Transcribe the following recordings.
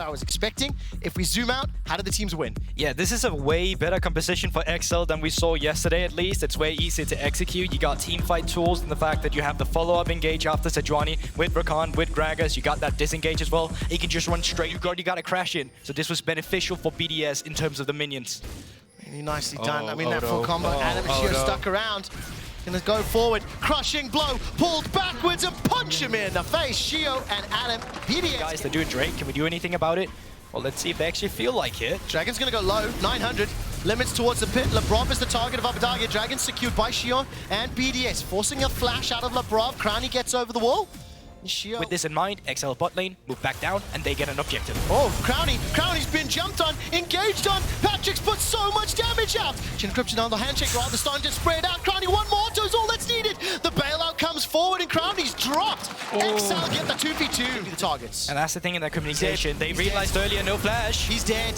I was expecting. If we zoom out, how did the teams win? Yeah, this is a way better composition for XL than we saw yesterday at least. It's way easier to execute. You got teamfight tools and the fact that you have the follow-up engage after Sejuani with Rakan, with Gragas. You got that disengage as well. You can just run straight. You got to crash in. So this was beneficial for BDS in terms of the minions. Really nicely done. I mean, that full combo. Adam and Shio stuck around. Gonna go forward, crushing blow, pulled backwards and punch him in the face. Shio and Adam, BDS. Guys, they're doing Drake. Can we do anything about it? Well, let's see if they actually feel like it. Dragon's gonna go low, 900. Limits towards the pit. Labrov is the target of Abadage. Dragon secured by Shio and BDS, forcing a flash out of Labrov. Crownie gets over the wall. Shio. With this in mind, XL bot lane, move back down, and they get an objective. Oh, Crownie's been jumped on, engaged on. Patrick's put so much damage out. Chin encryption on the handshake, rather starting to spread out. Crownie, one more auto is all that's needed. The bailout comes forward, and Crownie's dropped. XL get the 2v2 the targets. And that's the thing in their communication. They realized earlier, no flash. He's dead.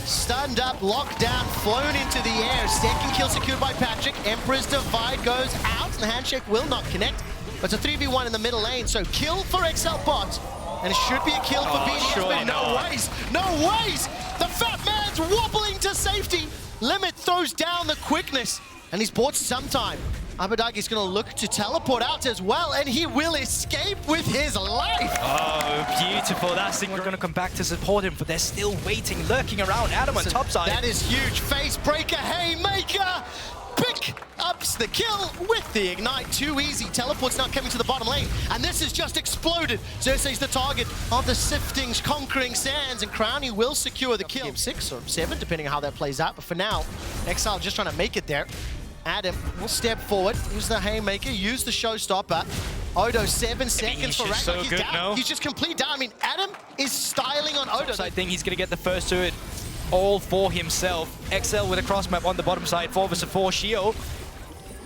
Stunned up, locked down, flown into the air. Second kill secured by Patrick. Emperor's Divide goes out, and the handshake will not connect. But it's a 3v1 in the middle lane, so kill for XL bot. And it should be a kill for BDS, but no ways! The fat man's wobbling to safety. Limit throws down the quickness, and he's bought some time. Abadagi's gonna look to teleport out as well, and he will escape with his life. Oh, beautiful. That's we're gonna come back to support him, but they're still waiting, lurking around. Adam on top side. That is huge. Face breaker, haymaker. Pick ups the kill with the ignite. Too easy. Teleport's not coming to the bottom lane, and this has just exploded. Xerxes the target of the sifting, conquering sands, and Crownie will secure the kill. 6 or 7, depending on how that plays out. But for now, Exile just trying to make it there. Adam will step forward, use the haymaker, use the showstopper. Odo, 7 seconds for Ragnarok. So he's down. No? He's just complete down. I mean, Adam is styling on Odo. I think he's gonna get the first to it. All for himself. XL with a cross map on the bottom side, 4 vs 4. Shio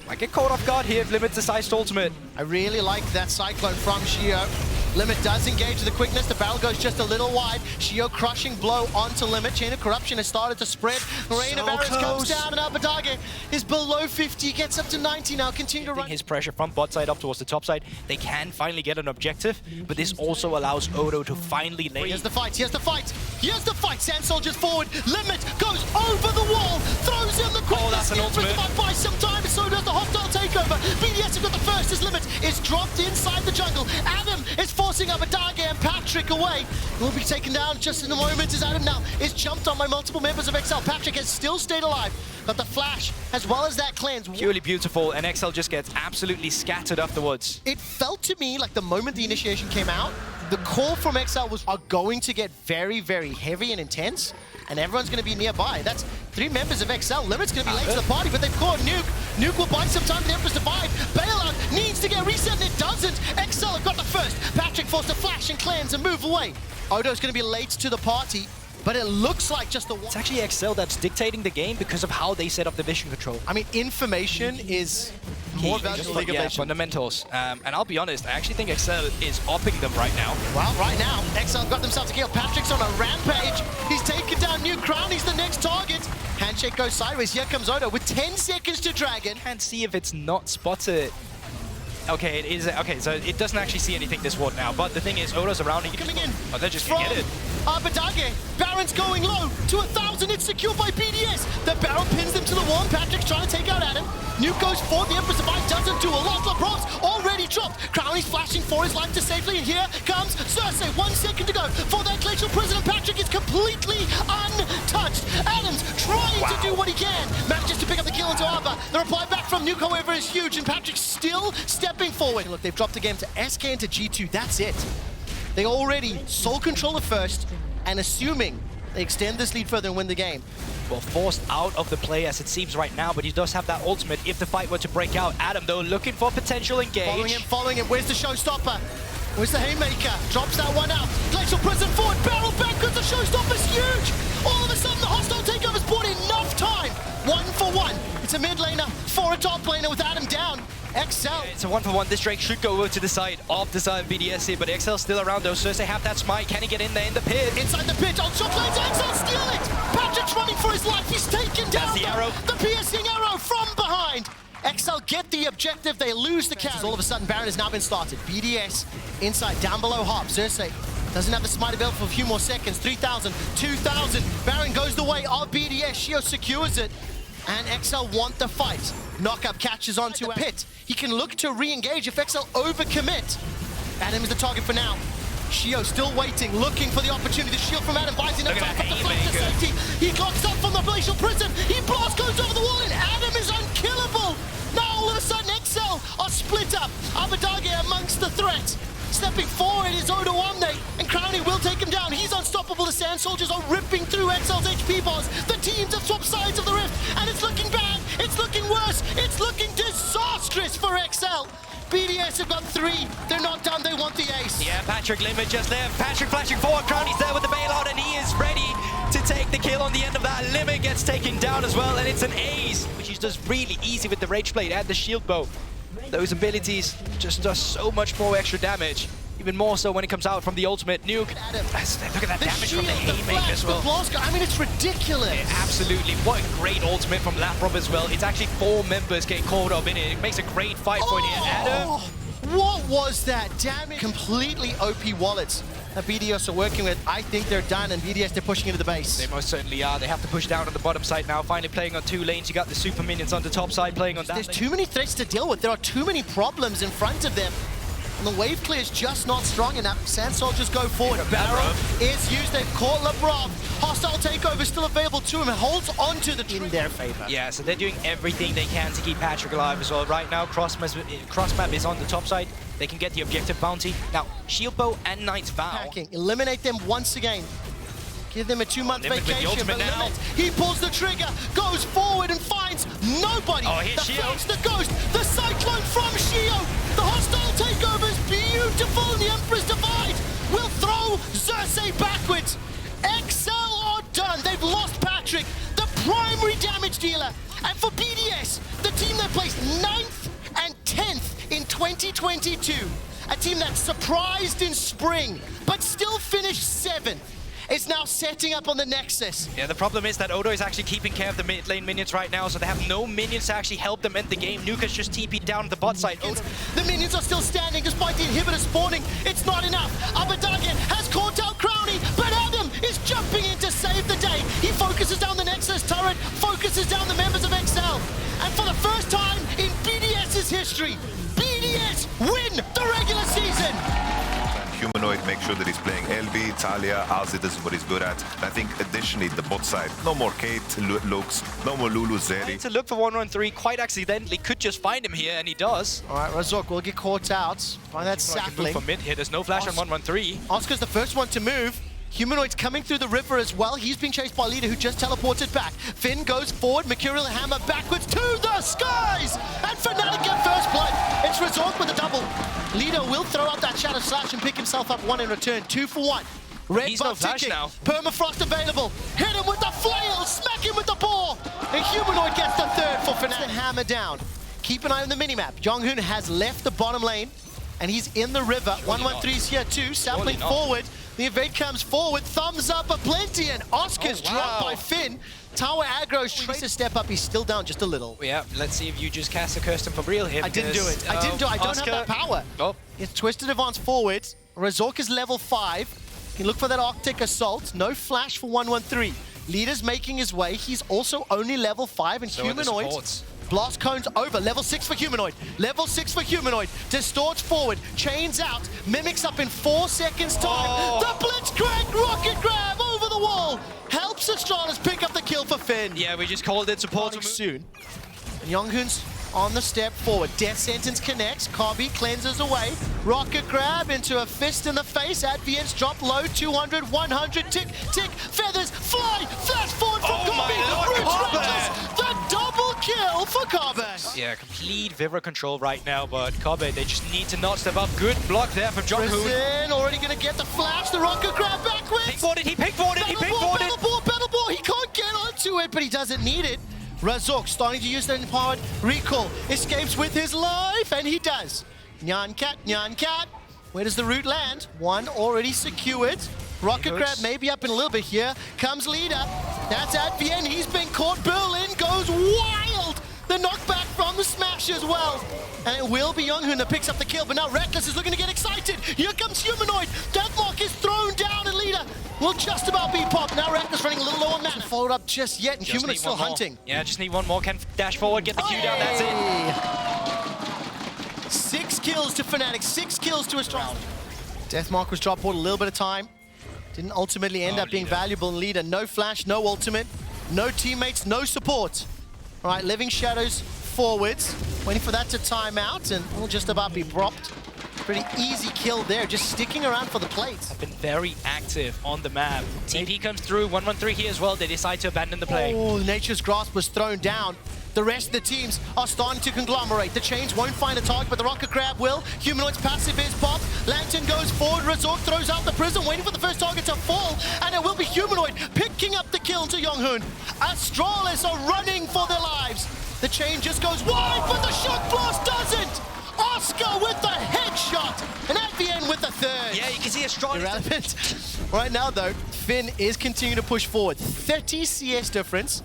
might get caught off guard here if Limit decides to ultimate. I really like that Cyclone from Shio. Limit does engage with the quickness. The barrel goes just a little wide. Shio crushing blow onto Limit. Chain of Corruption has started to spread. Rain of Arrows comes down, and Abadage is below 50. Gets up to 90 now. Continue to run. His pressure from bot side up towards the top side. They can finally get an objective, but this also allows Odo to finally lay. Here's the fight. Here's the fight. Here's the fight. Sand Soldiers forward. Limit goes over the wall. Throws in the quickness. Oh, that's an ultimate. By some time. So does the hostile takeover. BDS have got the first as Limit is dropped inside the jungle. Adam is forcing Abadage and Patrick away. Will be taken down just in a moment as Adam now is jumped on by multiple members of XL. Patrick has still stayed alive. Got the flash as well as that cleanse. Purely beautiful, and XL just gets absolutely scattered afterwards. It felt to me like the moment the initiation came out, the call from XL was are going to get very, very heavy and intense, and everyone's going to be nearby. That's 3 members of XL. Limit's going to be late to the party, but they've caught Nuke. Nuke will buy some time to the Emperor's Divide. Bailout needs to get reset, and it doesn't. XL have got the first. Patrick forced to flash and cleanse and move away. Odo's going to be late to the party, but it looks like just the one. It's actually XL that's dictating the game because of how they set up the vision control. I mean, information is more valuable than League of Legends. Fundamentals. And I'll be honest, I actually think XL is upping them right now. Well, right now, XL got themselves a kill. Patrick's on a rampage. He's taken down Nuke. Crownie's the next target. Handshake goes sideways. Here comes Odo with 10 seconds to Dragon. Can't see if it's not spotted. Okay, it is. Okay, so it doesn't actually see anything this ward now. But the thing is, Odo's around. He coming in. Oh, they're just gonna get it. Abadage. Baron's going low to 1,000. It's secured by BDS. The Baron pins them to the wall. Patrick's trying to take out Adam. Nuke goes for the Emperor's Divide. Doesn't do a lot. Labrok's already dropped. Crownie's flashing for his life to safely. And here comes Cersei. 1 second to go for that glacial prison. Patrick is completely untouched. Adams trying to do what he can. Manages to pick up the kill into Abba. The reply back from Nuke, however, is huge. And Patrick's still stepping forward. Look, they've dropped the game to SK into G2. That's it. They already sole control at first, and assuming they extend this lead further and win the game. Well, forced out of the play as it seems right now, but he does have that ultimate if the fight were to break out. Adam, though, looking for potential engage. Following him. Where's the showstopper? Where's the haymaker? Drops that one out. Glacial prison forward. Barrel backwards. The showstopper's huge. All of a sudden, the hostile takeover's bought enough time. 1 for 1. It's a mid laner for a top laner with Adam down. XL. Yeah, it's a 1-for-1. This Drake should go over to the side of the side of BDS here, but XL still around though. So they have that smite. Can he get in there in the pit? Inside the pit. On shot lanes. XL steal it. Patrick's running for his life. He's taken down. The arrow. The piercing arrow from behind. XL get the objective. They lose the carry. All of a sudden, Baron has now been started. BDS inside, down below Hop. Cersei Doesn't have the smite available for a few more seconds. 3,000, 2,000. Baron goes the way of BDS. Shio secures it. And XL want the fight. Knockup catches onto a pit. He can look to re-engage if XL overcommit. Adam is the target for now. Shio still waiting, looking for the opportunity. The shield from Adam buys enough time for the flank to safety. He clocks up from the glacial prison. He blast goes over the wall, and Adam is unkillable. Now all of a sudden XL are split up. Abadage amongst the threat. Stepping forward is Odo Omne, and Crownie will take him down. He's unstoppable. The Sand Soldiers are ripping through XL's HP bars. The teams have swapped sides of the rift, and it's looking bad. It's looking worse. It's looking disastrous for XL. BDS have got 3. They're not done. They want the ace. Yeah, Patrick Limit just left. Patrick flashing forward. Crownie's there with the bailout, and he is ready to take the kill on the end of that. Limit gets taken down as well, and it's an ace, which is just really easy with the Rage Blade and the Shield Bow. Those abilities just does so much more extra damage. Even more so when it comes out from the ultimate nuke. Look at that damage from the Haymaker as well. I mean, it's ridiculous. Yeah, absolutely. What a great ultimate from Laprob as well. It's actually 4 members getting caught up in it. It makes a great fight for it here. Adam. What was that damage? Completely OP wallets that BDS are working with. I think they're done, and BDS, they're pushing into the base. They most certainly are. They have to push down on the bottom side now, finally playing on 2 lanes. You got the super minions on the top side playing on that There's lane. too many threats to deal with. There are too many problems in front of them. And the wave clear is just not strong enough. Sand Soldiers go forward. Barrow is used. They've caught Labrov. Hostile takeover still available to him. Holds onto the in their favor. Yeah, so they're doing everything they can to keep Patrick alive as well. Right now, Crossmap is on the top side. They can get the objective bounty. Now, Shield Bow and Knight's Vow. Attacking. Eliminate them once again. Give them a 2-month Limit with the vacation. ultimate now. He pulls the trigger, goes forward and finds nobody. Oh, here's the Shio. flash, the ghost, the cyclone from Shio. The hostile takeover is beautiful, and the Emperor's Divide will throw Xerxes backwards. XL are done. They've lost Patrick, the primary damage dealer. And for BDS, the team that placed 9th and 10th in 2022, a team that surprised in spring, but still finished 7th. Is now setting up on the Nexus. Yeah, the problem is that Odo is actually keeping care of the mid lane minions right now, so they have no minions to actually help them end the game. Nuka's just TP'd down the bot side. The minions are still standing despite the inhibitor spawning. It's not enough. Abadage has caught out Crownie, but Adam is jumping in to save the day. He focuses down the Nexus turret, focuses down the members of XL. And for the first time in BDS's history, BDS win the regular season. Humanoid, make sure that he's playing LB, Talia, Alzi, this is what he's good at. And I think additionally the bot side, no more Kate, Lux, no more Lulu, Zeri. To look for 113 quite accidentally, could just find him here, and he does. All right, Razork will get caught out by that sapling. Move for mid here, there's no flash on 113. Oscar's the first one to move. Humanoid's coming through the river as well. He's being chased by Leader, who just teleported back. Finn goes forward, Mercurial Hammer backwards to the skies! And Fnatic get first blood. It's Razork with a double. Leader will throw out that Shadow Slash and pick himself up 1 in return. 2 for 1. Red He's no buff flash ticking. now. Permafrost available. Hit him with the flail, smack him with the ball. And Humanoid gets the 3rd for Fnatic. And hammer down. Keep an eye on the minimap. Jonghoon has left the bottom lane, and he's in the river. 113's here too, sapling forward. The evade comes forward, thumbs up aplenty, and Oscar's dropped by Finn. Tower aggro's tries to step up, he's still down just a little. Yeah, let's see if you just cast a Kirsten for real here. I didn't do it. I didn't do it. I don't have that power. Oh. It's Twisted Advance forward. Razork is level 5. You can look for that Arctic Assault. No flash for 113. Leader's making his way. He's also only level 5, and So Humanoid. Blast cones over. Level 6 for Humanoid. Level 6 for Humanoid. Distorts forward. Chains out. Mimics up in 4 seconds time. Oh. The Blitzcrank rocket grab over the wall. Helps Astralis pick up the kill for Finn. Yeah, we just called it support Soon. And Jonghoon's on the step forward. Death Sentence connects. Kabi cleanses away. Rocket grab into a fist in the face. Advient's drop low. 200, 100. Tick, tick. Feathers fly. Flash forward from Kabi. Roots Rangers. The double kill for Kabe. Yeah, complete Vivra control right now, but Kabe, they just need to not step up. Good block there from Jonghoon. Prison already going to get the flash. The rocket grab backwards. He pickboarded, he pickboarded. Battle ball. He can't get onto it, but he doesn't need it. Razork starting to use the empowered recall. Escapes with his life, and he does. Nyan Cat. Where does the root land? 1 already secured. Rocket grab maybe up in a little bit here. Comes Leader. That's Advien. He's been caught. Berlin goes wild. The knockback from the the smash as well. And it will be Younghoon that picks up the kill, but now Reckless is looking to get excited. Here comes Humanoid. Deathmark is thrown down, and Leader will just about be popped. Now Reckless running a little low on mana. Followed up just yet, and Humanoid still hunting. Yeah, just need one more. Can dash forward, get the Q down, that's it. 6 kills to Fnatic, 6 kills to Astralis. Deathmark was dropped for a little bit of time. Didn't ultimately end up being valuable in Leader. No flash, no ultimate, no teammates, no support. All right, Living Shadows forwards, waiting for that to time out, and we'll just about be dropped. Pretty easy kill there, just sticking around for the plates. Have been very active on the map. TP comes through, 1-1-3 here as well. They decide to abandon the play. Oh, Nature's Grasp was thrown down. The rest of the teams are starting to conglomerate. The Chains won't find a target, but the Rocket Crab will. Humanoid's passive is popped. Lantern goes forward. Razork throws out the Prism, waiting for the first target to fall. And it will be Humanoid picking up the kill to Younghoon. Astralis are running for their lives. The Chain just goes wide, but the Shock Blast doesn't. Oscar with the headshot, and at the end with the third. Yeah, you can see Astralis. Irrelevant. Right now, though, Finn is continuing to push forward. 30 CS difference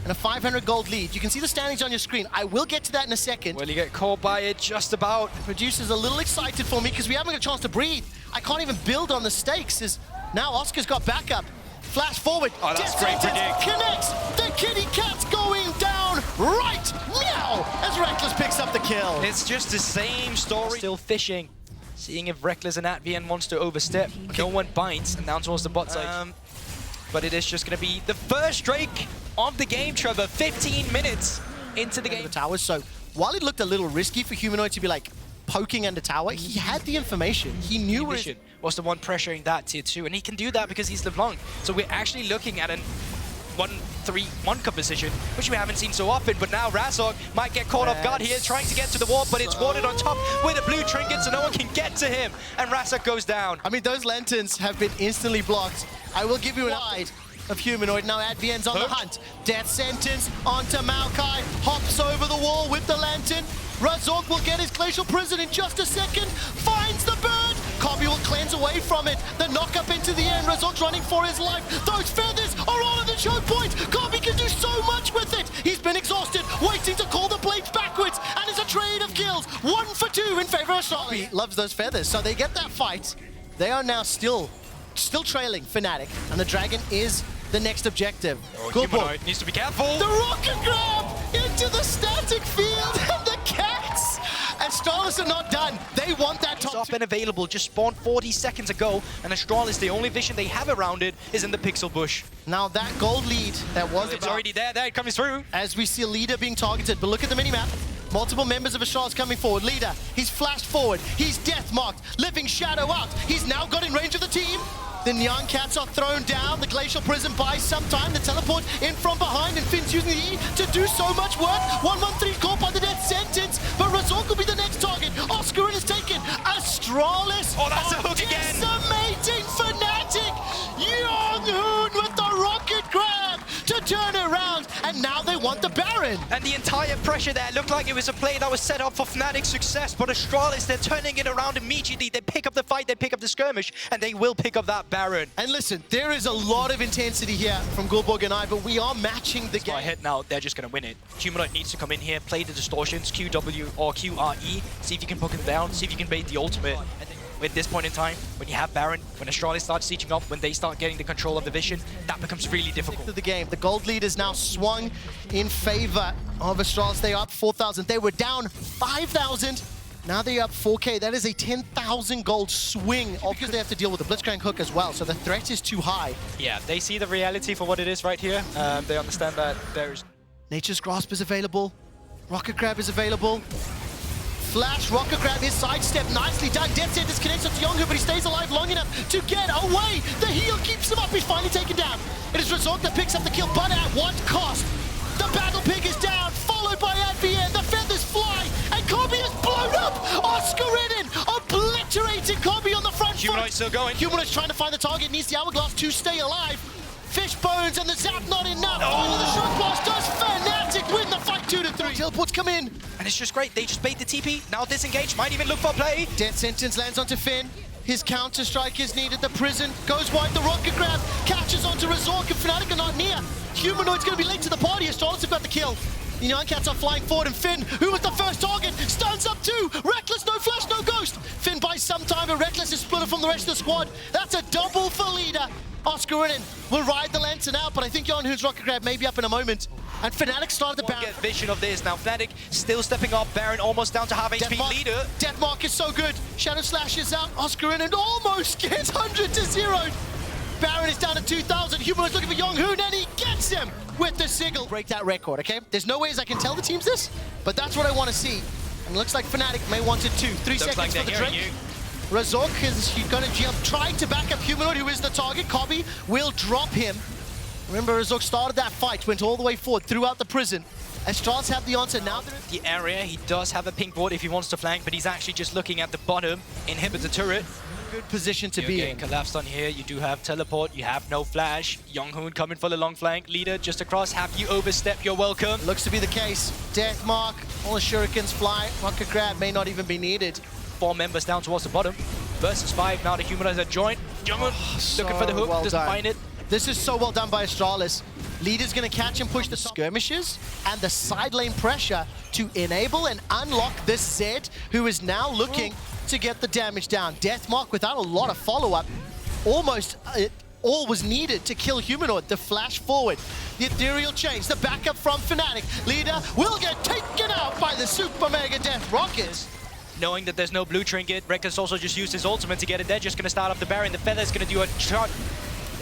and a 500 gold lead. You can see the standings on your screen. I will get to that in a second. Well, you get caught by it just about. Producer's a little excited for me because we haven't got a chance to breathe. I can't even build on the stakes as now Oscar's got backup. Flash forward. Oh, that's great predict. Connects. The kitty cat's going down right meow as Reckless picks up the kill. It's just the same story. Still fishing. Seeing if Reckless and Atvian wants to overstep. No one bites and down towards the bot side. But it is just going to be the first Drake of the game, Trevor. 15 minutes into the game. The towers. So while it looked a little risky for Humanoid to be like poking under tower, he had the information. He knew where it was the one pressuring that tier 2, and he can do that because he's LeBlanc. So we're actually looking at an 1-3-1 composition, which we haven't seen so often. But now Razork might get caught off guard here, trying to get to the wall, but it's warded on top with a blue trinket, so no one can get to him. And Razork goes down. I mean, those lanterns have been instantly blocked. I will give you an eye of Humanoid. Now Advien's on the hunt. Death sentence onto Maokai. Hops over the wall with the lantern. Razork will get his Glacial Prison in just a second. Finds the bird. Kobe will cleanse away from it. The knock up into the end. Razork's running for his life. Those feathers are all at the choke point. Kobe can do so much with it. He's been exhausted, waiting to call the blades backwards. And it's a trade of kills. 1 for 2 in favor of Astralis. He loves those feathers, so they get that fight. They are now still trailing Fnatic, and the Dragon is the next objective. Good boy. Needs to be careful. The rocket grab into the static field, and the cats. Astralis are not done. They want that top. Up and available, just spawned 40 seconds ago, and Astralis, the only vision they have around it is in the pixel bush. Now that gold lead that was it's already there, it comes through. As we see a Leader being targeted, but look at the minimap. Multiple members of Astralis coming forward. Leader, he's flashed forward. He's death marked. Living Shadow out. He's now got in range of the team. The Neon Cats are thrown down. The Glacial Prison buys some time. The teleport in from behind, and Finn's using the E to do so much work. 1-1-3 caught by the death sentence, but Razork will be the next target. Oscar is taken. Astralis decimating Fnatic. Younghoon with the rocket grab to turn around, and now they want the Baron. And the entire pressure there looked like it was a play that was set up for Fnatic's success, but Astralis, they're turning it around immediately. They pick up the fight, they pick up the skirmish, and they will pick up that Baron. And listen, there is a lot of intensity here from Gulborg and I, but we are matching the game. Hit now, they're just going to win it. Humanoid needs to come in here, play the distortions, QW or QRE, see if you can poke him down, see if you can bait the ultimate. And then at this point in time, when you have Baron, when Astralis starts sieging up, when they start getting the control of the vision, that becomes really difficult. The game, the gold lead is now swung in favor of Astralis. They are up 4,000. They were down 5,000. Now they're up 4K. That is a 10,000 gold swing, because they have to deal with the Blitzcrank hook as well, so the threat is too high. Yeah, they see the reality for what it is right here. They understand that there's... Nature's Grasp is available. Rocket Grab is available. Flash, Rocket Grab is sidestepped, nicely done. Death Sentence connects up to Younghoon, but he stays alive long enough to get away. The heal keeps him up. He's finally taken down. It is Razork that picks up the kill, but at what cost? The Battle Pig is down, followed by Advienne. The feathers fly, and Kobe is blown up. Oscar in, obliterating Kobe on the front foot. Humanoid's still going. Humanoid's trying to find the target, needs the hourglass to stay alive. Fish bones and the zap not enough. Finally the short blast does Fnatic win the fight 2-3. Teleports come in. And it's just great. They just bait the TP. Now disengage. Might even look for play. Death Sentence lands onto Finn. His counter strike is needed. The prison goes wide. The rocket grab catches onto Razork, and Fnatic are not near. Humanoid's going to be late to the party. Astralis have got the kill. The Young Cats are flying forward, and Finn, who was the first target, stuns up too. Reckless, no flash, no ghost. Finn buys some time, but Reckless is split from the rest of the squad. That's a double for leader. Oscarinen will ride the lantern out, but I think Yonhu's rocket grab may be up in a moment. And Fnatic started the Baron. Get vision of this now. Fnatic still stepping up. Baron almost down to half HP. Leader. Deathmark is so good. Shadow Slash is out. Oscarinen almost gets 100 to 0. Baron is down to 2,000. Human is looking for Yonghoon, and he gets him with the sigil. Break that record, okay? There's no ways I can tell the teams this, but that's what I want to see. And it looks like Fnatic may want it too. 3 seconds like for the drink. Razork is going to jump, trying to back up Humanoid, who is the target. Kobe will drop him. Remember, Razork started that fight, went all the way forward throughout the prison. Astralis have the answer now. The area, he does have a pink board if he wants to flank, but he's actually just looking at the bottom, inhibit the turret. Good position to be in. Collapsed on here, you do have teleport, you have no flash. Yonghoon coming for the long flank. Leader just across, have you overstepped, you're welcome. Looks to be the case. Deathmark, all the shurikens fly. Rocket grab may not even be needed. 4 members down towards the bottom. Versus 5, now the Humanizer joint. Yonghoon looking for the hook, well doesn't find it. This is so well done by Astralis. Leader's going to catch and push the skirmishes and the side lane pressure to enable and unlock this Zed, who is now looking to get the damage down. Deathmark without a lot of follow-up. Almost all was needed to kill Humanoid. The flash forward, the ethereal change, the backup from Fnatic. Leader will get taken out by the Super Mega Death Rocket. Knowing that there's no blue trinket, Reckless also just used his ultimate to get it. They're just going to start up the Baron. The Feather's going to do a shot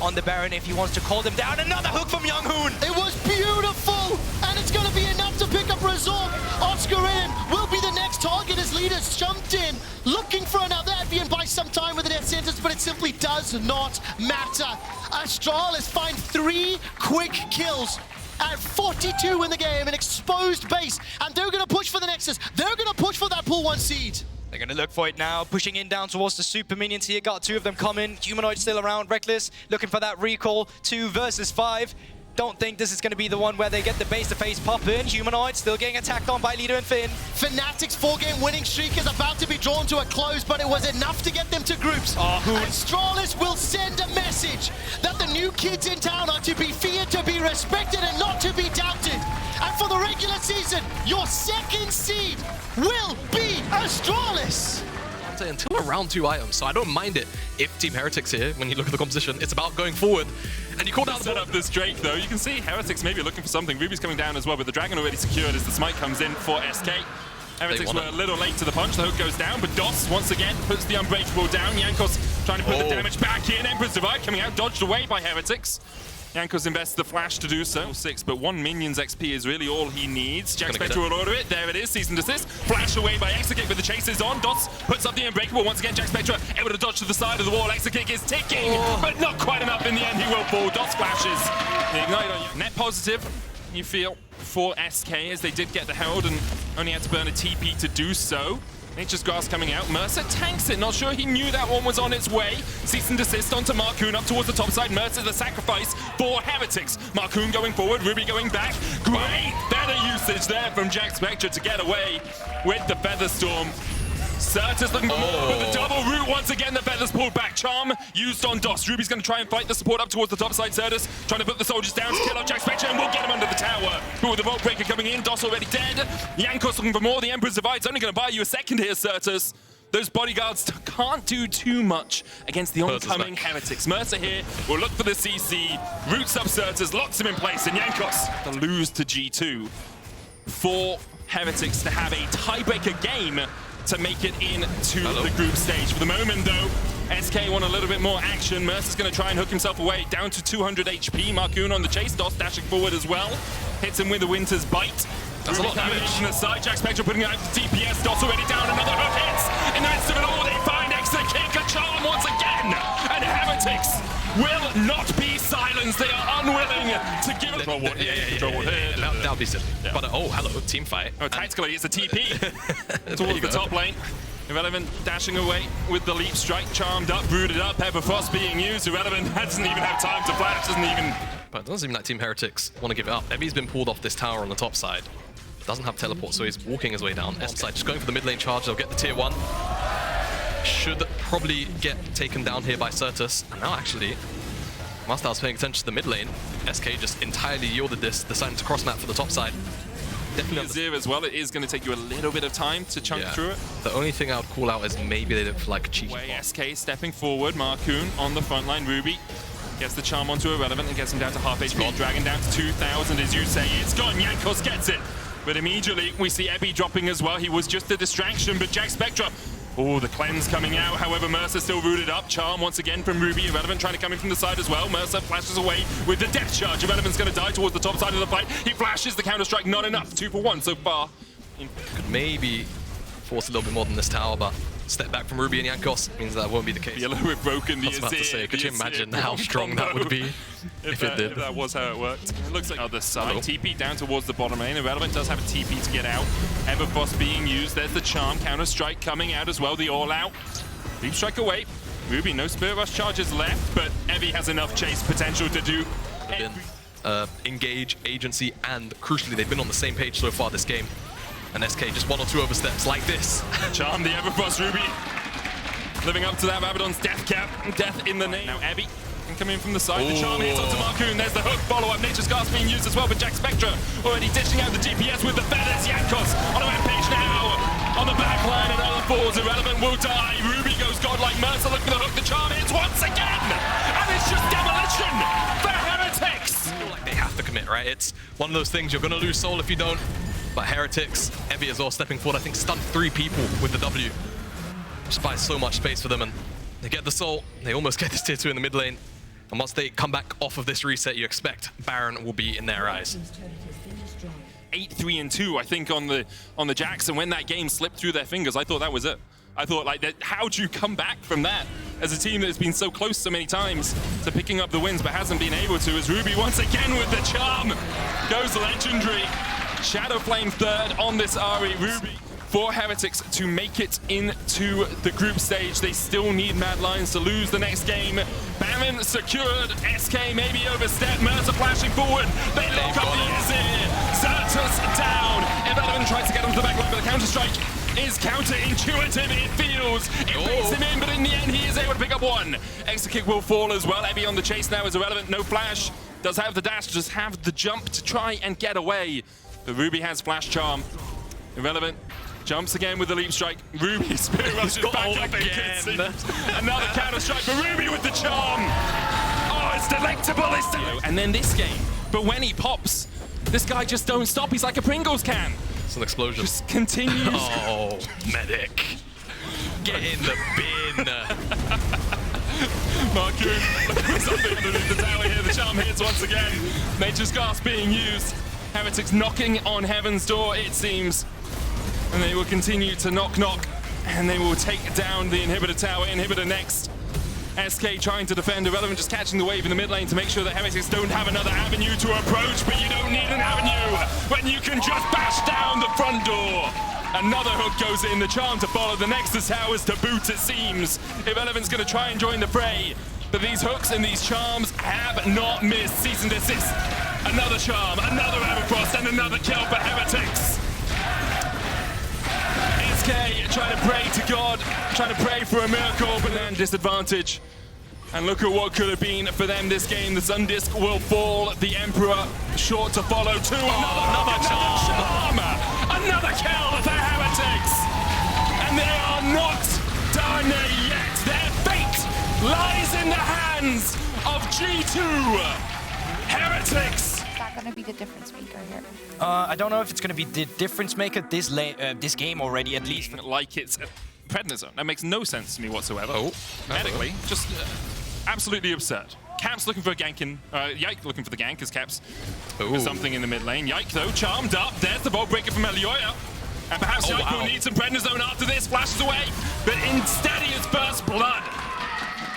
on the Baron if he wants to call them down. Another hook from Yonghoon. It was beautiful, and it's going to be enough to pick up Razork. Oscarinen will be the next target as Leaders jumped in, looking for another Advian by some time with a death sentence, but it simply does not matter. Astralis find 3 quick kills at 42 in the game, an exposed base, and they're going to push for the Nexus. They're going to push for that pool 1 seed. They're going to look for it now, pushing in down towards the super minions here. Got 2 of them coming. Humanoid still around. Reckless looking for that recall. 2 versus 5. Don't think this is going to be the one where they get the base to face pop in. Humanoid still getting attacked on by Leader and Finn. Fnatic's 4-game winning streak is about to be drawn to a close, but it was enough to get them to groups. Astralis will send a message that the new kids in town are to be feared, to be respected, and not to be doubted. And for the regular season, your 2nd seed will be Astralis. Until around 2 items, so I don't mind it if Team Heretics here, when you look at the composition, it's about going forward. And you called out the set up this Drake though. You can see Heretics maybe looking for something. Ruby's coming down as well, but the Dragon already secured as the smite comes in for SK. Heretics were a little late to the punch. The hook goes down, but Dos once again puts the Unbreakable down. Jankos trying to put the damage back in. Emperor's Divide coming out, dodged away by Heretics. Jankos invests the flash to do so. 6, but 1 minion's XP is really all he needs. Jack Spectre will order it. There it is. Cease and desist. Flash away by Exekick, but the chase is on. Dots puts up the Unbreakable. Once again, Jack Spectre able to dodge to the side of the wall. Exekick is ticking, but not quite enough in the end. He will fall. Dots flashes. The Ignite on you. Net positive, you feel, for SK as they did get the Herald and only had to burn a TP to do so. Nature's Grass coming out. Mercer tanks it. Not sure he knew that one was on its way. Cease and desist onto Marcoon up towards the top side. Mercer the sacrifice for Heretics. Marcoon going forward. Ruby going back. Great feather usage there from Jack Spectre to get away with the Feather Storm. Certus looking for more with the double root. Once again, the Feathers pulled back. Charm used on Dos. Ruby's going to try and fight the support up towards the top side. Certus trying to put the soldiers down to kill off Jack Spectre, and we'll get him under the tower. But with the Vault Breaker coming in, Dos already dead. Jankos looking for more. The Emperor's Divide's only going to buy you a second here, Certus. Those bodyguards can't do too much against the oncoming Heretics. Mercer here will look for the CC. Roots up Certus, locks him in place, and Jankos to lose to G2. For Heretics to have a tiebreaker game to make it into the group stage. For the moment, though, SK want a little bit more action. Mercer's going to try and hook himself away, down to 200 HP. Marcoon on the chase, Dos dashing forward as well. Hits him with the Winter's Bite. That's a lot of damage. On the side, Jack Spectre putting out the DPS. Dos already down, another hook hits. In the midst of it all, they find Exekick, a charm once again. And Heretics will not be silenced. They are unwilling to give it. That'll be silly. Yeah. But oh, hello, team fight. Oh, tactically, it's a TP towards the top lane. Irrelevant dashing away with the leap strike, charmed up, brooded up, Pepper Frost being used. Irrelevant doesn't even have time to flash, doesn't even. But it doesn't seem like Team Heretics want to give it up. Evi's been pulled off this tower on the top side. Doesn't have teleport, so he's walking his way down. Side just going for the mid lane charge. They'll get the tier 1. Should probably get taken down here by Certus. And now actually, whilst I was paying attention to the mid lane, SK just entirely yielded this, deciding to cross map for the top side. Definitely Azir as well. It is going to take you a little bit of time to chunk through it. The only thing I would call out is maybe they look for like a cheeky Way spot. SK stepping forward. Marcoon on the front line. Ruby gets the charm onto Irrelevant and gets him down to half HP. Dragon down to 2,000 as you say. It's gone. Jankos gets it. But immediately we see Ebby dropping as well. He was just a distraction, but Jack Spectra. Oh, the cleanse coming out. However, Mercer still rooted up. Charm once again from Ruby. Irrelevant trying to come in from the side as well. Mercer flashes away with the death charge. Irrelevant's going to die towards the top side of the fight. He flashes the counter-strike. Not enough. 2 for 1 so far. Could maybe force a little bit more than this tower, but step back from Ruby and Jankos means that won't be the case. Be a little bit broken. I was about to say, could you imagine how strong that would be if it did? If that was how it worked. It looks like other side. TP down towards the bottom lane. Irrelevant does have a TP to get out. Everfrost being used. There's the charm. Counter-strike coming out as well. The all-out. Leap strike away. Ruby, no Spirit Rush charges left, but Evie has enough chase potential to do. Engage, agency, and crucially, they've been on the same page so far this game. And SK just 1 or 2 oversteps like this. Charm the Everfrost Ruby. Living up to that Abaddon's death cap. Death in the name. Now Abby can come in from the side. The charm hits onto Marcoon. There's the hook follow-up. Nature's Gas being used as well, but Jack Spectra already dishing out the GPS with the feathers. Jankos on a rampage now. On the back line, another falls. Irrelevant will die. Ruby goes godlike. Mercer look for the hook. The charm hits once again. And it's just demolition for Heretics. I feel like they have to commit, right? It's one of those things, you're going to lose soul if you don't. But Heretics, Evie as well stepping forward, I think stunned 3 people with the W. Just buys so much space for them, and they get the soul. They almost get this tier 2 in the mid lane. And once they come back off of this reset, you expect Baron will be in their eyes. 8-3-2, I think, on the Jacks, and when that game slipped through their fingers, I thought that was it. I thought, like, that, how do you come back from that as a team that's been so close so many times to picking up the wins but hasn't been able to? As Ruby once again with the charm goes legendary. Shadow Flame third on this Ari. Ruby for Heretics to make it into the group stage. They still need Mad Lions to lose the next game. Baron secured. SK maybe overstep. Mercer flashing forward. They lock up the Azir. Xertus down. Irrelevant tries to get onto the back line, but the counter-strike is counterintuitive, it feels. It baits him in, but in the end he is able to pick up 1. Extra kick will fall as well. Evie on the chase now is Irrelevant. No flash. Does have the dash, just have the jump to try and get away. But Ruby has flash charm. Irrelevant jumps again with the leap strike. Ruby Spirit rushes back up again. Another counter strike for Ruby with the charm. Oh, it's delectable. And then this game. But when he pops, this guy just don't stop. He's like a Pringles can. It's an explosion. Just continues. Oh, medic. Get in the bin. Marcoon looking for something underneath the tower here. The charm hits once again. Nature's Gas being used. Heretics knocking on Heaven's door, it seems. And they will continue to knock, and they will take down the inhibitor tower. Inhibitor next. SK trying to defend. Irrelevant just catching the wave in the mid lane to make sure that Heretics don't have another avenue to approach, but you don't need an avenue when you can just bash down the front door. Another hook goes in, the charm to follow. The Nexus towers to boot, it seems. Irrelevant's going to try and join the fray, but these hooks and these charms have not missed. Cease and desist. Another charm, another Everfrost, and another kill for Heretics. SK trying to pray to God, trying to pray for a miracle, but then disadvantage. And look at what could have been for them this game. The Sun Disc will fall. The Emperor short to follow too. Another charm. Another kill for Heretics. And they are not done yet. Their fate lies in the hands of G2. Heretics. Is that going to be the difference maker here? I don't know if it's going to be the difference maker this game already, at least. Like it's prednisone. That makes no sense to me whatsoever. Oh. Medically, just absolutely absurd. Caps looking for a gank in, Yike looking for the gank as Caps for something in the mid lane. Yike though, charmed up. There's the bolt breaker from Elioya. And perhaps Yike will need some prednisone after this. Flashes away, but instead he is burst blood.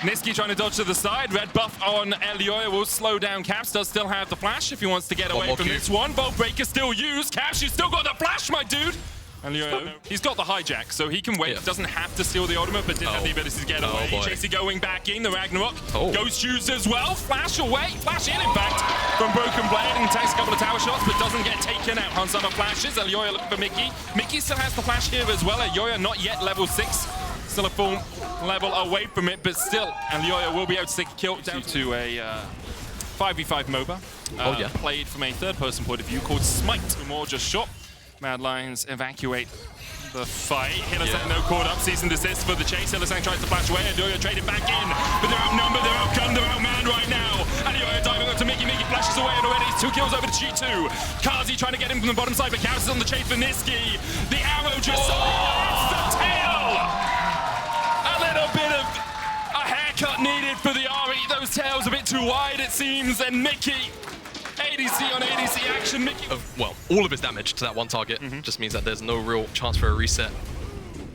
Niski trying to dodge to the side. Red buff on Elioya will slow down Caps. Does still have the flash if he wants to get away from this one. Bolt breaker still used. Caps, you still got the flash, my dude. Elioya, he's got the hijack, so he can wait. Doesn't have to steal the ultimate, but did have the ability to get away. Chasey going back in. The Ragnarok. Ghost used as well. Flash away. Flash in fact, from Broken Blade and takes a couple of tower shots, but doesn't get taken out. Hansama flashes. Elioya looking for Mickey. Mickey still has the flash here as well. Elioya not yet level 6. Still a full level away from it, but still, Elioya will be able to take a kill down to a 5v5 MOBA. Played from a third-person point of view called Smite. More just shot. Mad Lions evacuate the fight. Hillesang no caught up, cease and desist for the chase. Hillesang tries to flash away, and Doya traded back in, but they're outnumbered, they're outgunned, they're outmanned right now. And Yoya diving up to Mickey, Mickey flashes away, and already it's 2 kills over to G2. Kazi trying to get him from the bottom side, but Kaos is on the chase for Niski. The arrow just hits the tail! A little bit of a haircut needed for the Ari. Those tails a bit too wide, it seems, and Mickey. ADC on ADC action, Mickey. Well, all of his damage to that one target just means that there's no real chance for a reset.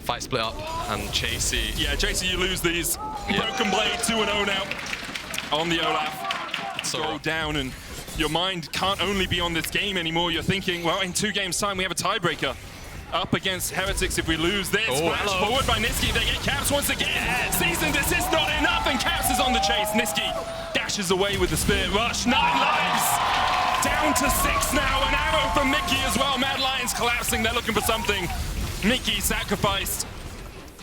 Fight split up, and Chasey. Yeah, Chasey, you lose these. Broken Blade 2-0 now on the Olaf. So go down, and your mind can't only be on this game anymore. You're thinking, well, in 2 games' time, we have a tiebreaker. Up against Heretics if we lose this. Flash forward by Niski. They get Caps once again. Cease and desist not enough, and Caps is on the chase. Niski dashes away with the Spirit Rush. 9 lives. Down to 6 now. An arrow from Mickey as well. Mad Lions collapsing. They're looking for something. Mickey sacrificed.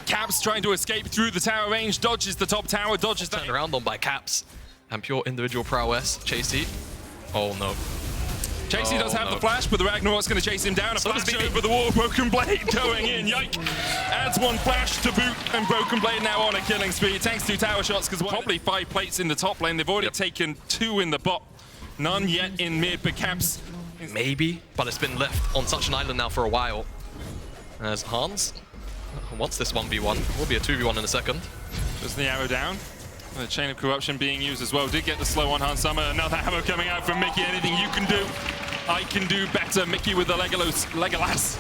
Caps trying to escape through the tower range. Dodges the top tower. Dodges the... Turned around on by Caps. And pure individual prowess. Chasey. Oh no. Chasey does have the flash, but the Ragnarok's going to chase him down. A flash over the wall. Broken Blade going in. Yike. Adds 1 flash to boot, and Broken Blade now on a killing spree. Tanks 2 tower shots, because probably 5 plates in the top lane. They've already taken 2 in the bot. None yet in mid, but Caps... Maybe, but it's been left on such an island now for a while. As Hans wants this 1v1. Will be a 2v1 in a second. Just the arrow down. The Chain of Corruption being used as well. Did get the slow on Hans Summer. Another ammo coming out from Mickey. Anything you can do, I can do better. Mickey with the Legolas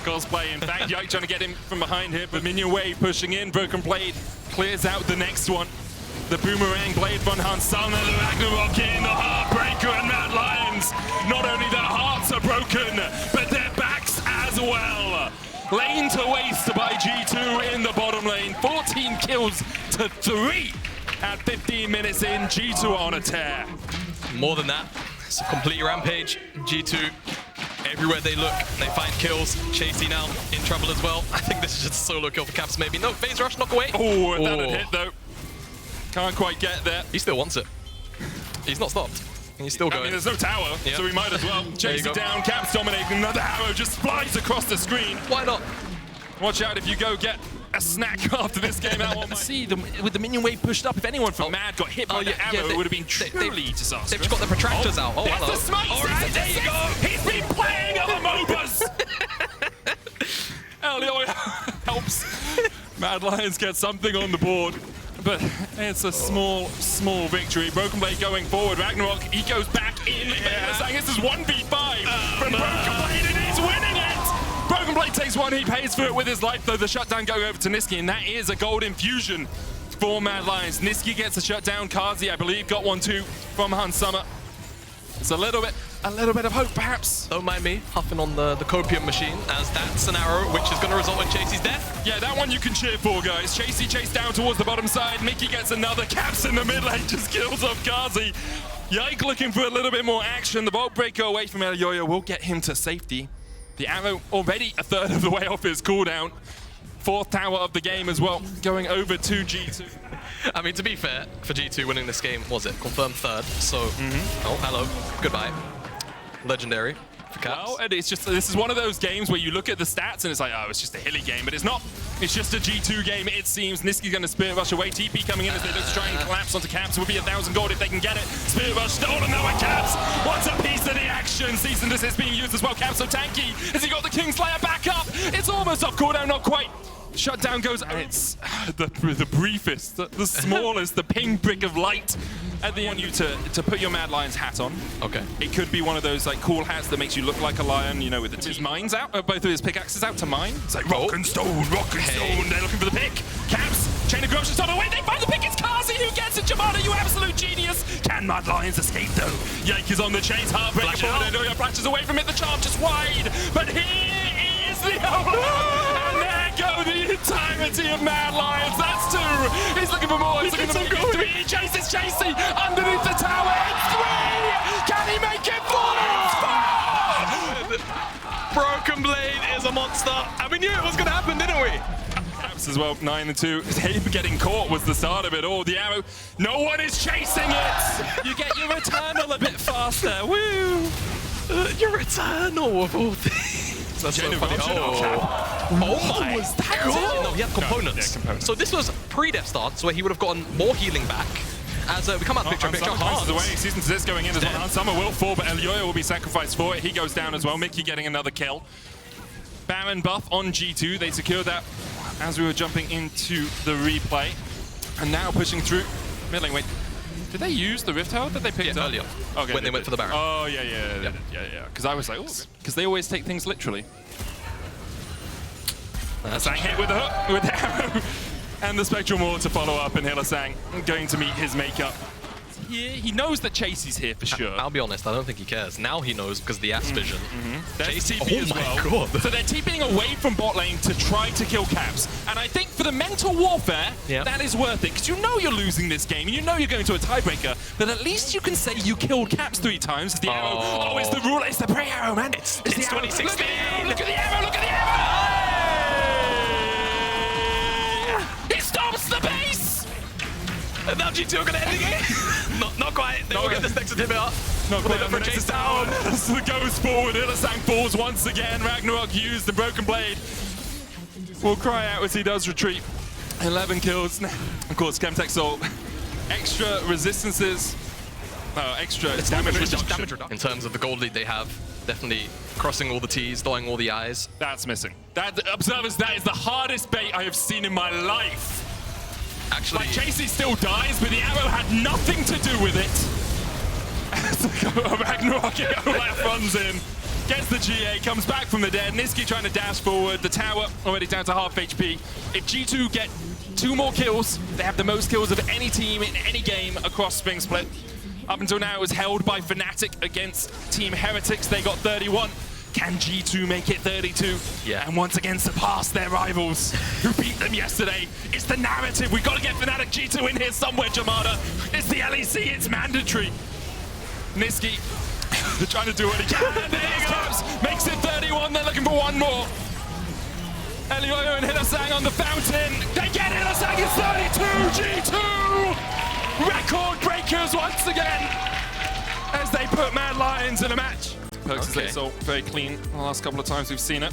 cosplay. In fact, Yike trying to get him from behind here, but Minion Wave pushing in. Broken Blade clears out the next one. The Boomerang Blade from Hans Summer. The Ragnarok in, the Heartbreaker, and Mad Lions. Not only their hearts are broken, but their backs as well. Lane to waste by G2 in the bottom lane. 14 kills to 3. At 15 minutes in, G2 on a tear. More than that, it's a complete rampage. G2, everywhere they look, they find kills. Chasey now in trouble as well. I think this is just a solo kill for Caps maybe. No, phase rush, knock away. Oh, that'd hit though. Can't quite get there. He still wants it. He's not stopped. He's still going. I mean, there's no tower, so we might as well. Chase it down, Caps dominating. Another arrow just flies across the screen. Why not? Watch out if you go get a snack after this game out. See them with the Minion Wave pushed up. If anyone from Mad got hit by the arrow, it would have been truly disastrous. They've just got the protractors out. Oh, hello. The smite. All right, there you go. He's been playing other MOBAs. Elioy helps Mad Lions get something on the board. But it's a small victory. Broken Blade going forward. Ragnarok, he goes back in. This is 1v5 from Broken Blade, and he's winning it! Broken Blade takes 1, he pays for it with his life, though. The shutdown going over to Niski, and that is a gold infusion for Mad Lions. Niski gets a shutdown. Kazi, I believe, got 1 too from Hans Summer. It's a little bit of hope, perhaps. Don't mind me huffing on the copium machine, as that's an arrow which is going to result in Chasey's death. Yeah, that one you can cheer for, guys. Chasey chased down towards the bottom side. Mickey gets another. Caps in the mid lane, just kills off Kazi. Yike looking for a little bit more action. The Vault Breaker away from Elioya will get him to safety. The arrow already a third of the way off his cooldown. 4th tower of the game as well, going over to G2. I mean, to be fair, for G2 winning this game, was it confirmed 3rd? So, oh, hello, goodbye. Legendary for Caps. Well, and it's just, this is one of those games where you look at the stats and it's like, oh, it's just a hilly game, but it's not. It's just a G2 game, it seems. Niski's going to Spirit Rush away. TP coming in as they look to try and collapse onto Caps. It would be 1,000 gold if they can get it. Spirit Rush stolen though by Caps. Wants a piece of the action. Cease and desist being used as well. Caps so tanky. Has he got the Kingslayer back up? It's almost off cooldown, not quite. Shutdown goes, and it's the briefest, the smallest, the pinprick of light. At the end, you to put your Mad Lion's hat on. Okay. It could be one of those like cool hats that makes you look like a lion, you know, with his mines out, both of his pickaxes out to mine. It's like rock and stone, rock and stone. They're looking for the pick. Caps, Chain of Corruption's on the way. They find the pick. It's Kazi who gets it. Jamada, you absolute genius. Can Mad Lions escape though? Yike is on the chase. Heartbreak forward. Doya flashes away from it. The charm just wide, but here is the and there go the entirety of Mad Lions. That's 2. He's looking for more. He's looking for more. 3. He chases Chasey underneath the tower. It's 3. Can he make it 4? It's 4. Broken Blade is a monster, and we knew it was going to happen, didn't we? Caps as well, 9 and 2. Him getting caught was the start of it all. The arrow, no one is chasing it. You get your Returnal a bit faster. Woo! Your Returnal of all things. That's so Genuine funny. option. Oh my was that? god! No, he had components. Yeah, components. So this was pre-death starts, where he would have gotten more healing back. As we come out picture, Hans away. Season to this going in as well. Hans Summer will fall, but Elioya will be sacrificed for it. He goes down as well. Mickey getting another kill. Baron buff on G2. They secured that as we were jumping into the replay. And now pushing through. Mid lane, wait. Did they use the Rift Herald that they picked up? Earlier. Okay, when they went for the Baron. Oh, yeah. Because I was like, oh, because they always take things literally. Sang hit with the hook, with the arrow. And the Spectral Maw to follow up, and Hillasang going to meet his makeup. He knows that Chasey's here for sure. I'll be honest, I don't think he cares. Now he knows because of the Ass Vision. There's Chasey, TP as oh my well. god. So they're TPing away from bot lane to try to kill Caps. And I think for the mental warfare, that is worth it. Because you know you're losing this game, and you know you're going to a tiebreaker, but at least you can say you killed Caps 3 times. It's the arrow. Oh, it's the rule. It's the pre-arrow, man. It's the 2016. Look at the arrow. Look at the arrow. He stops the base. And now G2 are going to end the game. not quite. They will get this next inhibitor. Not quite. For chase down. So goes forward. Hillasang falls once again. Ragnarok used the Broken Blade. Will cry out as he does retreat. 11 kills. Of course, Chemtech Soul. Extra resistances. Extra damage reduction. In terms of the gold lead they have, definitely crossing all the T's, dotting all the I's. That's missing. Observers, that is the hardest bait I have seen in my life. Actually, Like, Chasey still dies, but the arrow had nothing to do with it. Ragnarok Olaf runs in, gets the GA, comes back from the dead. Niski trying to dash forward. The tower already down to half HP. If G2 get 2 more kills, they have the most kills of any team in any game across Spring Split. Up until now, it was held by Fnatic against Team Heretics. They got 31. Can G2 make it 32? Yeah. And once again surpass their rivals who beat them yesterday. It's the narrative. We've got to get Fnatic G2 in here somewhere, Jamada. It's the LEC. It's mandatory. Niski trying to do what he can. There he goes. Makes it 31. They're looking for one more. Elioya and Hillasang on the fountain. They get Hillasang. It's 32. G2. Record breakers once again as they put Mad Lions in a match. Perks as they saw very clean the last couple of times we've seen it.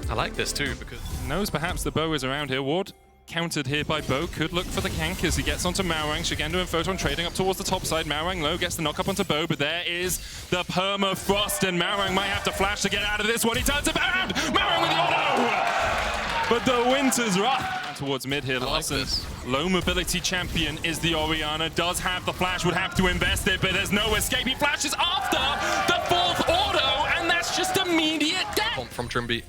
I like this too because Knows perhaps the bow is around here. Ward countered here by Bo. Could look for the gank as he gets onto Maorang. Shigendo and Photon trading up towards the top side. Maorang low gets the knock up onto Bo, but there is the permafrost, and Maorang might have to flash to get out of this one. He turns it around. Maorang with the auto! But the winter's rough. Towards mid here, Larson. Low mobility champion is the Orianna. Does have the flash, would have to invest it, but there's no escape. He flashes after the 4th auto, and that's just immediate death. From Trimby,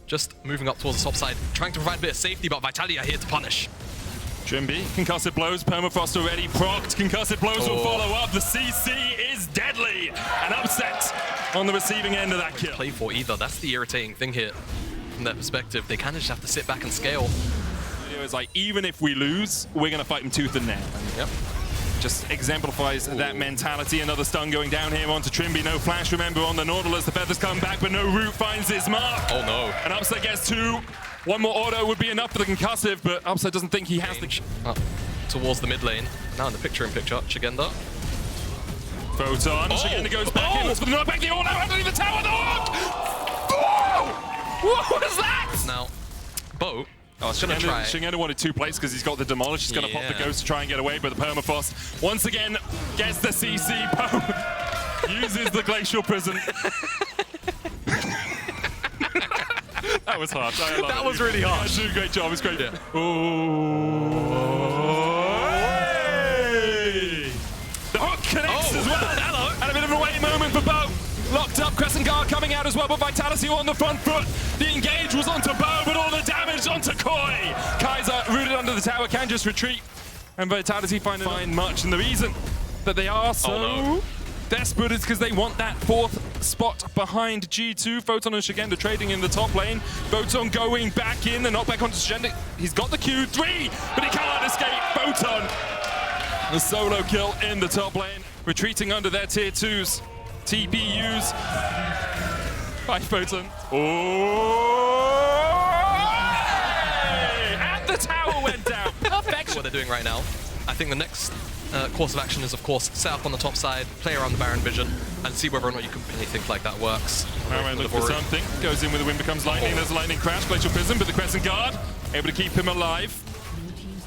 just moving up towards the top side, trying to provide a bit of safety, but Vitalia here to punish. Trimby, concussive blows, permafrost already procced. Concussive blows will follow up. The CC is deadly. An upset on the receiving end of that kill. Play for either. That's the irritating thing here. From their perspective, they kind of just have to sit back and scale. It's like, even if we lose, we're going to fight them tooth and nail. Yep. Just exemplifies that mentality. Another stun going down here onto Trimby. No flash, remember, on the Nautilus. The feathers come back, but no root finds its mark. Oh, no. And Upset gets 2. One more auto would be enough for the concussive, but Upset doesn't think he has the... Up towards the mid lane. Now in the picture-in-picture, Shigenda. Photon. Shigenda goes back in. Looks for the knockback. The auto underneath the tower. The hook! Whoa! What was that? Now, Bo. I was going to try. Shigenda wanted 2 plates because he's got the demolish. He's going to pop the ghost to try and get away, but the permafrost once again gets the CC. Bo uses the glacial prison. That was harsh. That was really harsh. Yeah, great job. It's great. Yeah. Hey! The hook connects as well. Hello. And a bit of a away moment for Bo. Locked up, Crescent Guard coming out as well, but Vitality on the front foot. The engage was onto Bo, but all the damage onto Koi. Kaiser, rooted under the tower, can just retreat. And Vitality find much. And the reason that they are so desperate is because they want that 4th spot behind G2. Photon and Shigenda trading in the top lane. Photon going back in, the knockback onto Shigenda. He's got the Q3, but he can't escape. Photon, the solo kill in the top lane. Retreating under their tier 2s. TPUs by Photon. And the tower went down. Perfect. What they're doing right now. I think the next course of action is, of course, set up on the top side, play around the Baron Vision. and see whether or not you can really think like that works. Alright, look for something. Goes in with the wind becomes lightning. There's a lightning crash. Glacial Prism, but the Crescent Guard able to keep him alive.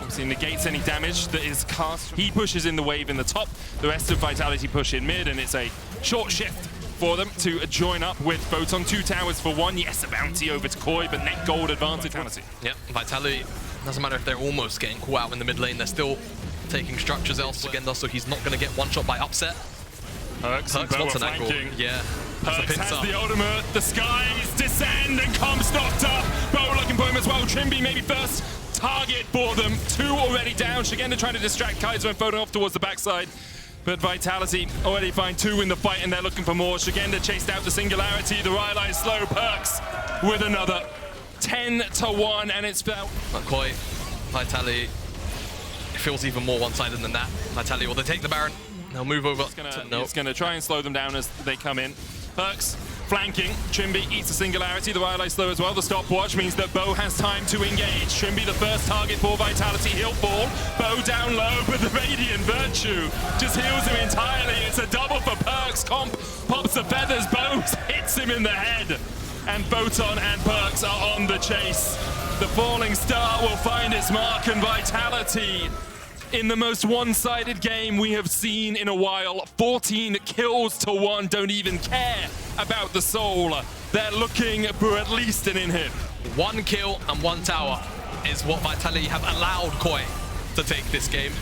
Obviously negates any damage that is cast. He pushes in the wave in the top. The rest of Vitality push in mid, and it's a short shift for them to join up with Photon. 2 towers for 1. Yes, a bounty over to Koi, but net gold advantage. Yep, Vitality, doesn't matter if they're almost getting caught out in the mid lane, they're still taking structures elsewhere, so he's not going to get one shot by upset. Perks wants an angle. Yeah. Perks has the ultimate. The skies descend and come stocked up. Bo looking for him as well. Trimby maybe first target for them. 2 already down. Shigenda trying to distract Kaiser and Photon off towards the backside. But Vitality already find 2 in the fight, and they're looking for more. Shigenda chased out the Singularity. The Rylai slow. Perks with another 10-1, and it's felt. Not quite. Vitality, it feels even more one-sided than that. Vitality, will they take the Baron? They'll move over. It's gonna try and slow them down as they come in. Perks flanking. Trimby eats the Singularity. The Rylai slow as well. The stopwatch means that Bo has time to engage. Trimby the first target for Vitality. He'll fall. Bo down low, but the Radiant Virtue just heals him entirely. It's a double for Perks. Comp pops the feathers. Bo hits him in the head. And Photon and Perks are on the chase. The falling star will find its mark, and Vitality in the most one-sided game we have seen in a while. 14 kills to 1, don't even care about the soul. They're looking for at least an in-hit. 1 kill and 1 tower is what Vitality have allowed Koi to take this game.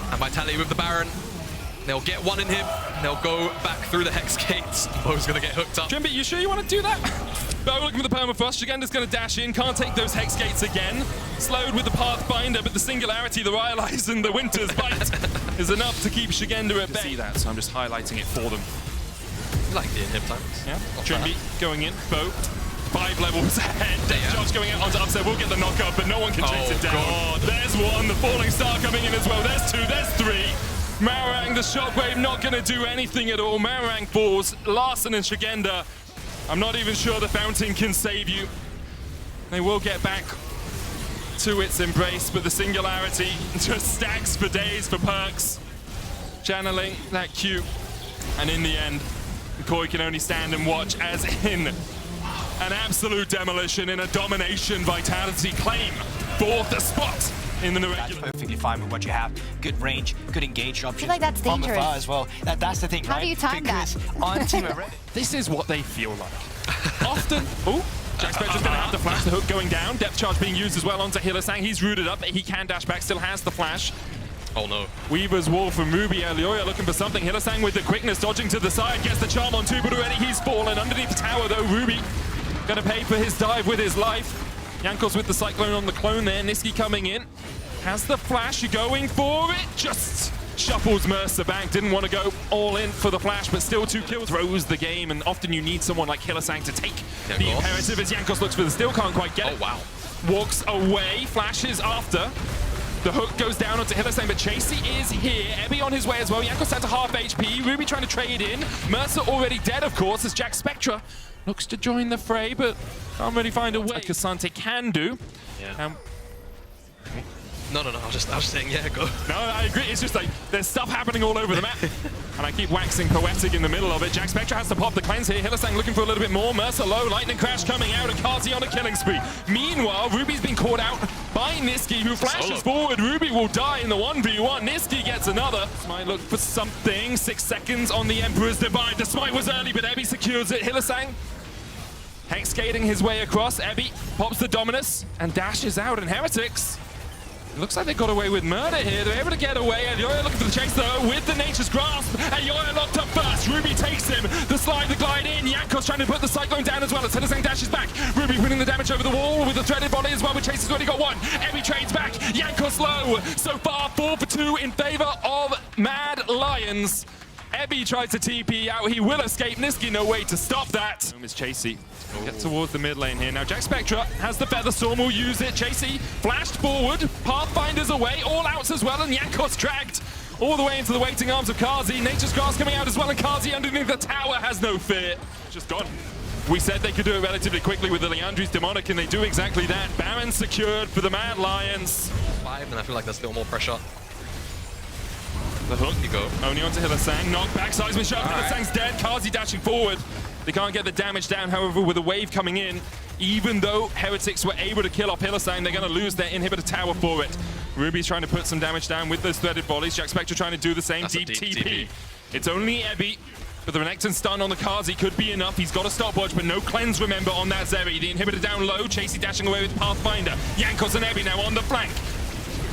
And Vitality with the Baron, they'll get 1 in him, they'll go back through the Hex Gates. Bo's gonna get hooked up. Trimby, you sure you want to do that? Bo looking for the permafrost. Shigenda's gonna dash in, can't take those Hex Gates again. Slowed with the Pathfinder, but the Singularity, the Rylai's, and the Winter's Bite is enough to keep Shigenda at bay. See that, so I'm just highlighting it for them. You like the in-hip times. Yeah. Trimby going in. Bo 5 levels ahead. Josh going out onto upset. We'll get the knockup, but no one can chase it down. Oh, there's 1. The falling star coming in as well. There's 2. There's 3. Marang, the shockwave, not going to do anything at all. Marang falls. Larson and Shigenda, I'm not even sure the fountain can save you. They will get back to its embrace, but the Singularity just stacks for days for Perks. Channeling that Q. And in the end, Koi can only stand and watch as in an absolute demolition, in a domination. Vitality claim 4th spot in the regular. That's perfectly fine with what you have. Good range, good engage options. like that's from dangerous. afar as well. That's the thing, How right? do you time because that? on Team Heretics, This is what they feel like. Often. Oh, Jack Spectre's going to have the flash, the hook going down. Depth charge being used as well onto Hillisang. He's rooted up. He can dash back, still has the flash. Oh no. Weaver's wall from Ruby. Elioya looking for something. Hillisang with the quickness, dodging to the side. Gets the charm on 2, but already he's fallen. Underneath the tower though, Ruby going to pay for his dive with his life. Jankos with the Cyclone on the clone there. Niski coming in. Has the flash, going for it. Just shuffles Mercer back. Didn't want to go all in for the flash, but still 2 kills. Throws the game, and often you need someone like Hillisang to take the imperative as Jankos looks for the steal. Can't quite get it. Oh wow. Walks away. Flashes after. The hook goes down onto Hillisang, but Chasey is here. Ebby on his way as well. Jankos down to half HP. Ruby trying to trade in. Mercer already dead, of course, as Jack Spectra looks to join the fray, but can't really find a way. Cassante can do. Yeah. No, I was just saying, yeah, go. No, I agree. It's just like there's stuff happening all over the map. And I keep waxing poetic in the middle of it. Jack Spectra has to pop the cleanse here. Hillisang looking for a little bit more. Mercer low, lightning crash coming out, and Kazi on a killing spree. Meanwhile, Ruby's been caught out by Niski, who flashes forward. Ruby will die in the 1v1. Niski gets another. Might look for something. 6 seconds on the Emperor's Divide. The smite was early, but Ebby secures it. Hillisang Hex skating his way across. Ebby pops the Dominus and dashes out, and Heretics, it looks like they got away with murder here. They're able to get away. Elioya looking for the chase though with the Nature's Grasp. Elioya locked up first. Ruby takes him. The slide, the glide in. Jankos trying to put the Cyclone down as well as Hillisang dashes back. Ruby winning the damage over the wall with the threaded volley as well, but Chase has already got 1. Ebby trades back. Jankos low. So far 4 for 2 in favor of Mad Lions. Ebby tries to TP out. He will escape. Niski no way to stop that. Is Chasey. Get towards the mid lane here. Now Jack Spectra has the Feather Storm, will use it. Chasey flashed forward. Pathfinder's away. All outs as well, and Jankos dragged all the way into the waiting arms of Kazi. Nature's Grass coming out as well, and Kazi underneath the tower has no fear. Just gone. We said they could do it relatively quickly with the Leandri's Demonic, and they do exactly that. Baron secured for the Mad Lions. 5, and I feel like there's still more pressure. The hook. You go. Only onto Hylissang. Knock back. Seismic shot. All right. Hylissang's dead. Kazi dashing forward. They can't get the damage down. However, with a wave coming in, even though Heretics were able to kill off Hylissang, they're going to lose their inhibitor tower for it. Ruby's trying to put some damage down with those threaded volleys. Jack Spectre trying to do the same. That's a Deep deep TP. TP. It's only Ebby. But the Renekton stun on the Kazi could be enough. He's got a stopwatch, but no cleanse, remember, on that Zeri. The inhibitor down low. Chasey dashing away with Pathfinder. Jankos and Ebby now on the flank.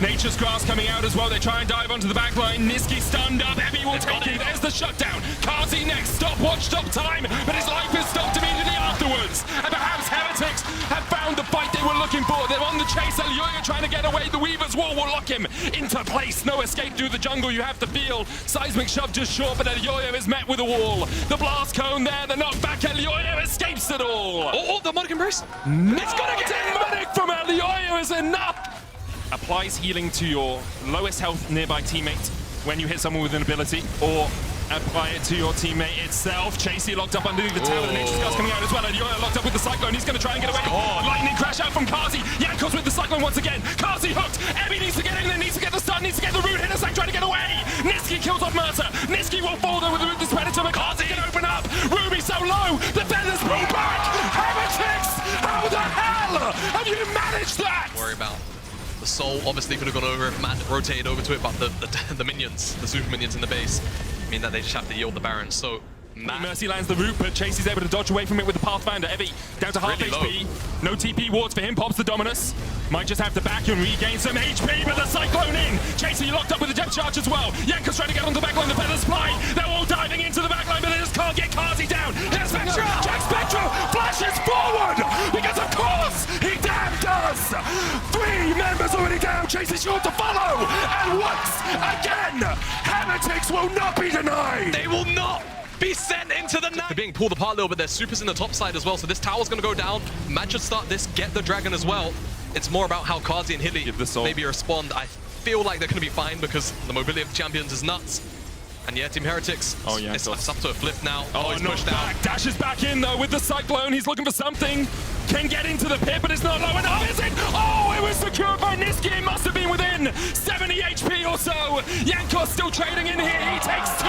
Nature's Grass coming out as well. They try and dive onto the back line. Niski stunned up. Ebby will take it. There's the shutdown. Kazi next. Stopwatch, stop time. But his life is stopped immediately afterwards. And perhaps Heretics have found the fight they were looking for. They're on the chase. Elyoya trying to get away. The Weaver's Wall will lock him into place. No escape through the jungle. You have to feel. Seismic shove just short, but Elyoya is met with a wall. The blast cone there. The knockback. Elyoya escapes it all. Oh, the Monic Embrace. It's gonna get Monic from Elyoya is enough. Applies healing to your lowest health nearby teammate when you hit someone with an ability, or apply it to your teammate itself. Chasey locked up underneath the tower. The Nature's Gust coming out as well. Elyoya locked up with the Cyclone. He's going to try and get away. Lightning crash out from Kazi. Jankos with the Cyclone once again. Kazi hooked. Ebby needs to get in there, needs to get the stun, needs to get the root. Hylissang trying to get away. Niski kills off Mercer. Niski will fall there with the Ruthless Predator, but Kazi can open up. Ruby so low. The feathers pull back. Heretics! How the hell have you managed that? Worry about. The Soul obviously could have gone over if Mad rotated over to it, but the minions, the super minions in the base, mean that they just have to yield the Baron. So Mad. Mercy lands the root, but Chasey's able to dodge away from it with the Pathfinder. Ebby down to half Really HP. No TP wards for him. Pops the Dominus. Might just have to back and regain some HP, but the Cyclone in. Chasey locked up with the depth charge as well. Jankos trying to get on the backline. The feathers fly. They're all diving into the backline, but they just can't get Kazi down. Here's Spectre. Jack Spectre flashes forward because of course he damn does. 3 members already down. Chasey short to follow, and once again, Heretics will not be denied. They will not be sent into the night. They're being pulled apart a little bit. There's supers in the top side as well, so this tower's going to go down. Mad should start this, get the dragon as well. It's more about how Kazi and Hilly maybe respond. I feel like they're going to be fine because the mobility of champions is nuts. And yeah, Team Heretics, it's up to a flip now. Oh, he's pushed out. Dashes back in though with the Cyclone. He's looking for something. Can get into the pit, but it's not low enough, is it? Oh, it was secured by Niski. It must have been within 70 HP or so. Jankos still trading in here. He takes 2.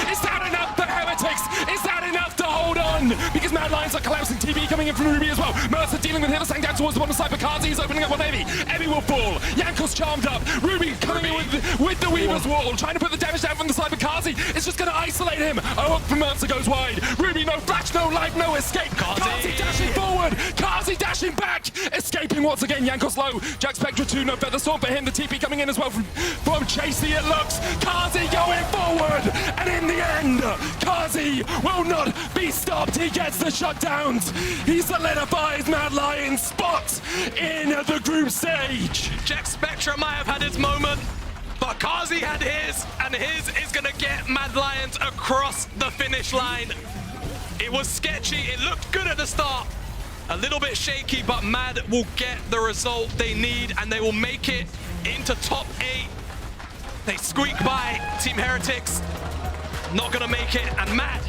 Is that enough for Heretics? Is that enough to hold on? Because Mad Lions are collapsing. TB coming in from Ruby as well. Mercer dealing with Hylissang down towards the bottom side. Kazi is opening up on Ebby. Ebby will fall. Jankos charmed up. Ruby coming in with the Weaver's Wall. Trying to put the damage down from the side of Kazi. It's just going to isolate him. Oh, up from Mercer goes wide. Ruby, no flash, no life, no escape. Kazi dashing forward. Kazi dashing back. Escaping once again. Jankos low. Jack Spectre 2, no feather sword for him. The TP coming in as well from Chasey, it looks. Kazi going forward. And in the end, Kazi will not be stopped. He gets the shutdowns. He solidifies Mad Lion's spot in the group stage. Jack Spectre might have had his moment, but Kazi had his, and his is going to get Mad Lions across the finish line. It was sketchy. It looked good at the start. A little bit shaky, but Mad will get the result they need, and they will make it into top 8. They squeak by Team Heretics. Not going to make it, and Mad